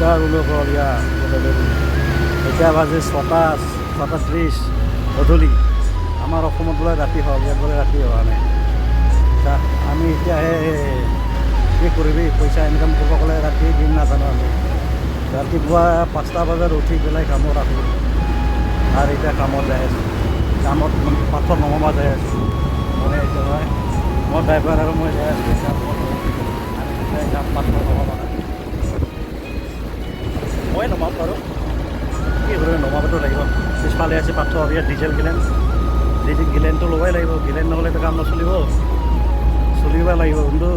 নমস্কাৰ বোলো বঢ়িয়া। এতিয়া বাজে 6:30 গধূলি। আমাৰ অসমত বোলে ৰাতি হওক, ইয়াত বোলে ৰাতি হোৱা নাই। আমি এতিয়াহে কি কৰিবি, পইচা ইনকাম কৰিব গ'লে ৰাতি দিন নাজানো আমি। ৰাতিপুৱা 5টা বজাত উঠি পেলাই কামত আহোঁ আৰু এতিয়া কামত যাই আছোঁ। কামত পাথৰ নমাব যাই আছোঁ। মানে এতিয়া মই ড্ৰাইভাৰ আৰু মই যাই আছোঁ কাম পাথৰ নমাব। মই নমাম বাৰু, কি কৰিব নমাবতো লাগিব। পিছফালে আছে পাথৰ, ইয়াত ডিজেল গিলেনটো ল'বই লাগিব। গিলেন নহ'লেতো কাম নচলিব, চলিব লাগিব কিন্তু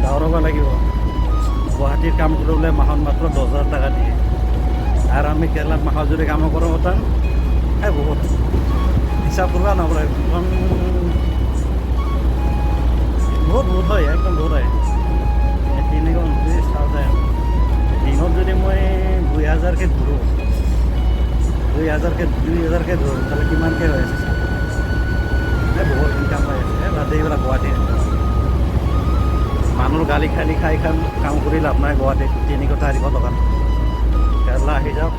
দাৱৰাব লাগিব। গুৱাহাটীৰ কাম কৰিলে মাহত মাত্ৰ 10,000 টকা দিয়ে আৰু আমি কেৰেলাত মাহত যদি কাম কৰোঁ তান বহুত হিচাপ কৰিব নপৰে। বহুত হয়, একদম বহুত হয়। 3,29 চাওঁ যায়। দিনত যদি মই 2,000কে ধৰোঁ, 2,000কে ধৰোঁ, তাহলে কিমানকৈ হৈ আছে? বহুত ইনকাম হৈ আছে। বাদে এইবিলাক গুৱাহাটীত মানুহৰ গালি খাই কাম কৰি লাভ নাই। গুৱাহাটীত 300-400 টকা। কেৰেলা আহি যাওক,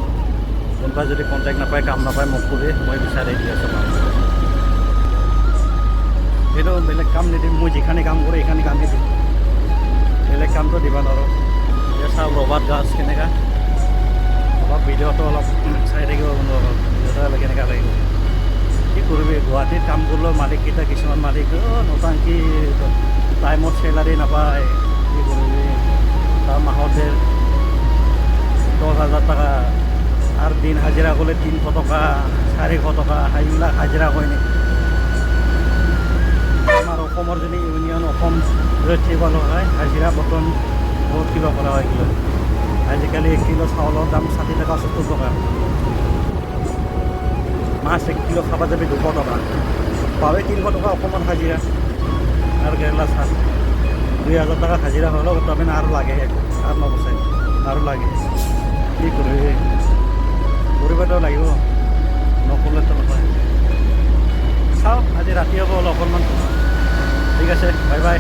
কোনোবা যদি কণ্টেক্ট নাপায়, কাম নাপায়, মোক কৰি মই বিচাৰি দি আছোঁ কাম। সেইটো বেলেগ কাম নিদিম, মই যিখিনি কাম কৰোঁ এইখিনি কামেই দিম, বেলেগ কামটো দিব নোৱাৰোঁ। এতিয়া চাওক ৰবাৰ গাছ কেনেকুৱা, অলপ ভিডিঅ'টো অলপ চাই থাকিব ভিডিঅ'টো কেনেকুৱা লাগিব। কি কৰিবি, গুৱাহাটীত কাম কৰিলেও মালিককেইটা, কিছুমান মালিক নটাংকি, টাইমত চেলাৰী নাপায়। কি কৰিবি, তাৰ মাহতে 10,000 টকা আৰু দিন হাজিৰা কৰিলে 300 টকা, 400 টকা, সেইবিলাক হাজিৰা হয় নেকি? আমাৰ অসমৰ যদি ইউনিয়ন অসম ৰক্ষিব হয়, হাজিৰা বৰ্তন বহুত কিবা কৰা হয়। কিলো আজিকালি 1 কিলো চাউলৰ দাম 60 টকা 70 টকা। মাছ 1 কিলো খাব যাবি 200 টকা, পাৱে 300 টকা অসমত হাজিৰা। আৰু কেৰেলা চাহ 2,000 টকা হাজিৰা হ'লেও তাৰমানে আৰু লাগে, আৰু নবচাই আৰু লাগে। কি কৰিবি, কৰিবতো লাগিব, নকৰিলেতো নহয়। চাওঁ আজি ৰাতি হ'ব অকণমান। ঠিক আছে, বাই বাই।